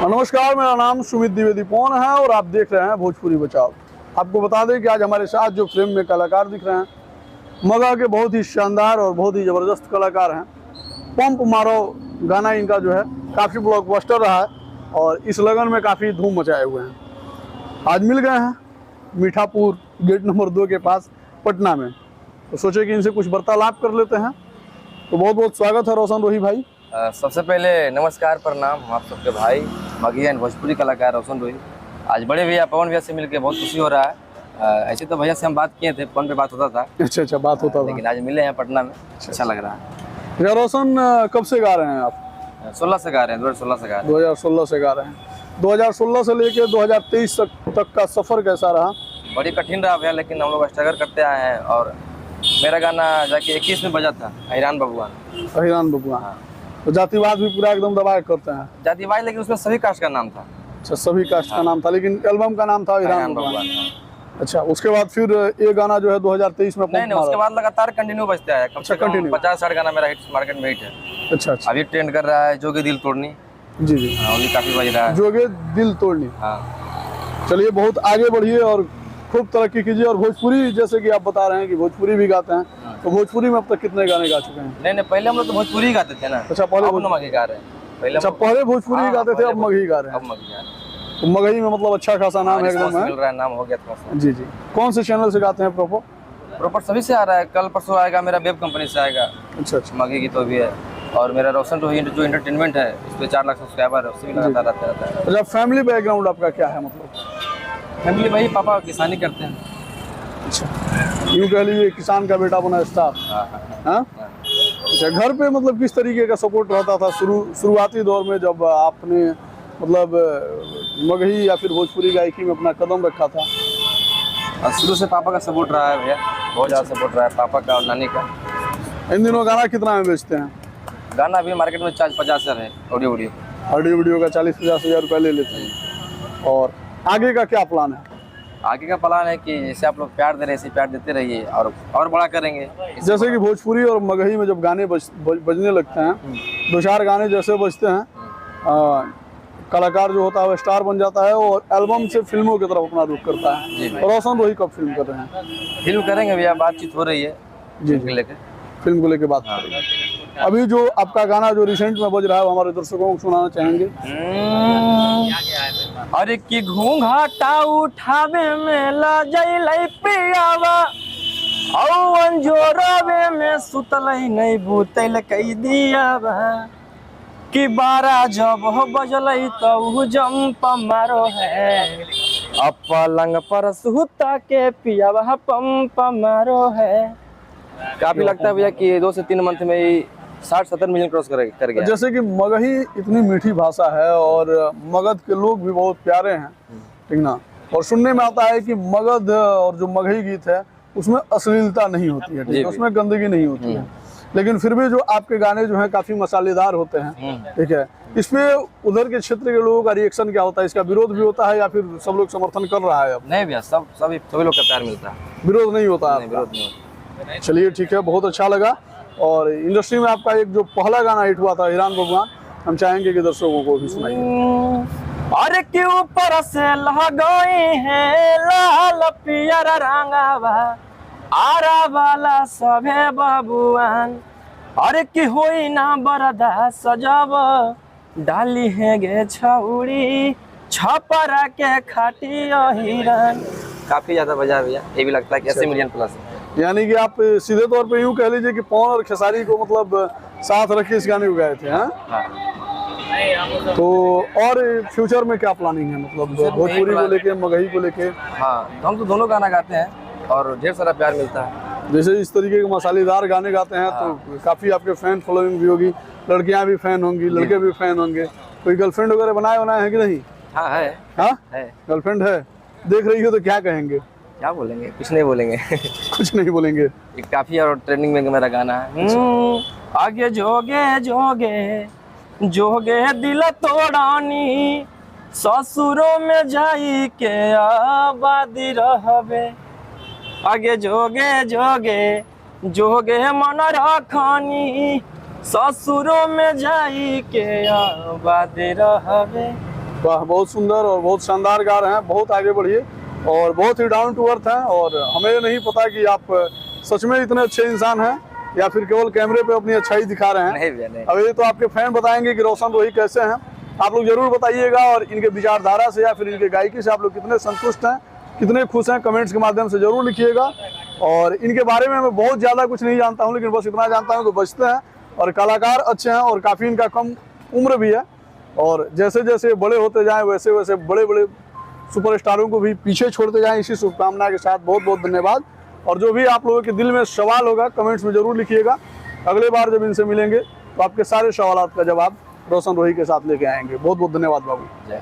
नमस्कार, मेरा नाम सुमित द्विवेदी पौन है और आप देख रहे हैं भोजपुरी बचाव। आपको बता दें कि आज हमारे साथ जो फिल्म में कलाकार दिख रहे हैं, मगह के बहुत ही शानदार और बहुत ही ज़बरदस्त कलाकार हैं। पंप मारो गाना इनका जो है काफ़ी ब्लॉकबस्टर रहा है और इस लगन में काफ़ी धूम मचाए हुए हैं। आज मिल गए हैं मीठापुर गेट नंबर 2 के पास पटना में, तो सोचे कि इनसे कुछ वार्तालाप कर लेते हैं। तो बहुत बहुत स्वागत है रोशन रोही भाई। सबसे पहले नमस्कार, प्रणाम हम आप सबके भाई मगही भोजपुरी कलाकार रोशन रोही। आज बड़े भैया पवन भैया से मिलकर बहुत खुशी हो रहा है। ऐसे तो भैया से हम बात किए थे, फोन पे बात होता था। अच्छा, बात होता था, लेकिन आज मिले हैं पटना में, अच्छा लग रहा है। या रोशन, कब से गा रहे हैं आप? 16 से गा रहे हैं, 2016 से गा रहे हैं। 2016 से गा रहे हैं। 2016 से लेके 2023 तक का सफ़र कैसा रहा? बड़ी कठिन रहा भैया, लेकिन हम लोग स्ट्रगल करते आए हैं। और मेरा गाना जाके 21 में बजा था, हिरान बबुआ। हिरान बबुआ, तो जातिवाद भी पूरा एकदम दबा के करते हैं। जातिवाद, लेकिन उसमें सभी कास्ट का नाम था। अच्छा, सभी कास्ट का नाम था, लेकिन एल्बम का नाम था हिरान बबुआ। अच्छा, उसके बाद फिर ये गाना जो है 2023 में नहीं, उसके बाद लगातार कंटिन्यू बजता है। कम से कम 50-60 गाना मेरा हिट मार्केट में हिट है। अच्छा, अभी ट्रेंड कर रहा है जोगे दिल तोड़नी। जी, काफी बज रहा है जोगे दिल तोड़नी। हाँ, चलिए, बहुत आगे बढ़िए और खूब तरक्की कीजिए। और भोजपुरी, जैसे कि आप बता रहे हैं कि भोजपुरी भी गाते हैं, तो भोजपुरी में अब तक कितने गाने गा चुके हैं? नहीं, पहले हम लोग तो भोजपुरी गाते थे ना। अच्छा, पहले मगही गा रहे हैं। पहले भोजपुरी गाते थे, अब मगही गा रहे हैं। अब मगही गा रहे हैं। तो मगही में मतलब अच्छा खासा नाम है, एकदम मिल रहा है, नाम हो गया था। जी। कौन से चैनल से गाते हैं? प्रॉपर सभी से आ रहा है। कल परसों आएगा मेरा वेब कंपनी से आएगा। अच्छा, मगही की तो भी है। और मेरा रोशन रोही जो एंटरटेनमेंट है, इस पे 4 लाख सब्सक्राइबर है, उससे भी लगातार रहता है। अच्छा, फैमिली बैकग्राउंड आपका क्या है? मतलब फैमिली भाई, पापा किसानी करते हैं। अच्छा, यूँ कह लीजिए किसान का बेटा बना स्टाफ। हाँ। अच्छा, घर पे मतलब किस तरीके का सपोर्ट रहता था शुरुआती दौर में, जब आपने मतलब मगही या फिर भोजपुरी गायकी में अपना कदम रखा था? शुरू से पापा का सपोर्ट रहा है भैया, बहुत ज़्यादा सपोर्ट रहा है पापा का और नानी का। इन दिनों गाना कितना में बेचते हैं? गाना अभी मार्केट में 50,000 है। ऑडियो वीडियो का 40-50 हज़ार रुपये ले लेते हैं। और आगे का क्या प्लान है? आगे का प्लान है कि जैसे आप लोग प्यार दे रहे हैं, ऐसे प्यार देते रहिए और बड़ा करेंगे। जैसे कि भोजपुरी और मगही में जब गाने बजने लगते हैं, 2-4 गाने जैसे बजते हैं, कलाकार जो होता है वो स्टार बन जाता है और एल्बम से फिल्मों की तरफ अपना रुख करता है। और रोशन रोही कब फिल्म कर रहे हैं? फिल्म करेंगे भैया, बातचीत हो रही है फिल्म को लेकर बात करेंगे। अभी जो आपका गाना जो रिसेंट में बज रहा है, वो हमारे दर्शकों को सुनाना चाहेंगे? अरे कि घूंघाटा उठावे में ला जइलै पियावा, औ अंजोरवे में सुतलै नहीं भूतैल कई दियावा, कि 12 जब हो बजलै तो जंप मारो है, अब पलंग पर सुता के पियावा पंप मारो है। काफी लगता है भैया कि 2 से 3 मंथ में ही 60-70 मिलियन क्रॉस कर गया। जैसे कि मगही इतनी मीठी भाषा है और मगध के लोग भी बहुत प्यारे हैं, ठीक ना। और सुनने में आता है कि मगध और जो मगही गीत है उसमें अश्लीलता नहीं होती है, ठीक है, उसमें गंदगी नहीं होती है। लेकिन फिर भी जो आपके गाने जो हैं काफी मसालेदार होते हैं, ठीक है। इसमें उधर के क्षेत्र के लोगों का रिएक्शन क्या होता है? इसका विरोध भी होता है या फिर सब लोग समर्थन कर रहा है? अब नहीं भैया, सभी लोग का प्यार मिलता है, विरोध नहीं होता है। विरोध नहीं होता। चलिए, ठीक है, बहुत अच्छा लगा। और इंडस्ट्री में आपका एक जो पहला गाना हिट हुआ था हिरान बबुआ, हम चाहेंगे कि दर्शकों को भी सुनाइए। अरे के ऊपर से लगाए हैं लाल पियर रंगावा, आरा वाला सभे बबुआन, अरे की होई ना बरदा सजाव, डाली है गे छौड़ी छपरा के खाटी हिरन। काफी ज्यादा बजा भैया, ये भी लगता है कि 80 मिलियन प्लस। यानी कि आप सीधे तौर पे यूँ कह लीजिए कि पवन और खेसारी को मतलब साथ रख के इस गाने को गाए थे। हाँ। तो और फ्यूचर में क्या प्लानिंग है, मतलब भोजपुरी को लेके, मगही को लेके? हाँ, हम तो दोनों गाना गाते हैं और ढेर सारा प्यार मिलता है। जैसे इस तरीके के मसालेदार गाने गाते हैं, तो काफ़ी आपके फैन फॉलोइंग भी होगी, लड़कियां भी फैन होंगी, लड़के भी फैन होंगे। कोई गर्लफ्रेंड वगैरह बनाए हैं कि नहीं? हाँ है। हाँ है, गर्लफ्रेंड है। देख रही हो तो क्या कहेंगे? क्या बोलेंगे? कुछ नहीं बोलेंगे। कुछ नहीं बोलेंगे। काफी और ट्रेंडिंग में मेरा गाना है। आगे जोगे जोगे जोगे दिल तोड़ानी, ससुरों में जाई के आबादी रहबे, आगे जोगे जोगे जोगे मन रखनी, ससुरों में जाई के आबादी रहबे, वाह, बहुत सुंदर और बहुत शानदार गा रहे हैं। बहुत आगे बढ़िए और बहुत ही डाउन टू अर्थ हैं। और हमें नहीं पता कि आप सच में इतने अच्छे इंसान हैं या फिर केवल कैमरे पे अपनी अच्छाई दिखा रहे हैं। नहीं भैया नहीं। अब ये तो आपके फैन बताएंगे कि रोशन रोही कैसे हैं। आप लोग जरूर बताइएगा और इनके विचारधारा से या फिर इनके गायकी से आप लोग कितने संतुष्ट हैं, कितने खुश हैं, कमेंट्स के माध्यम से जरूर लिखिएगा। और इनके बारे में मैं बहुत ज़्यादा कुछ नहीं जानता हूँ, लेकिन बस इतना जानता हूँ कि बजते हैं और कलाकार अच्छे हैं और काफ़ी इनका कम उम्र भी है। और जैसे जैसे बड़े होते जाएं वैसे वैसे बड़े बड़े सुपरस्टारों को भी पीछे छोड़ते जाएं, इसी शुभकामना के साथ बहुत बहुत धन्यवाद। और जो भी आप लोगों के दिल में सवाल होगा कमेंट्स में जरूर लिखिएगा। अगले बार जब इनसे मिलेंगे तो आपके सारे सवालों का जवाब रोशन रोही के साथ लेके आएंगे। बहुत बहुत धन्यवाद बाबू।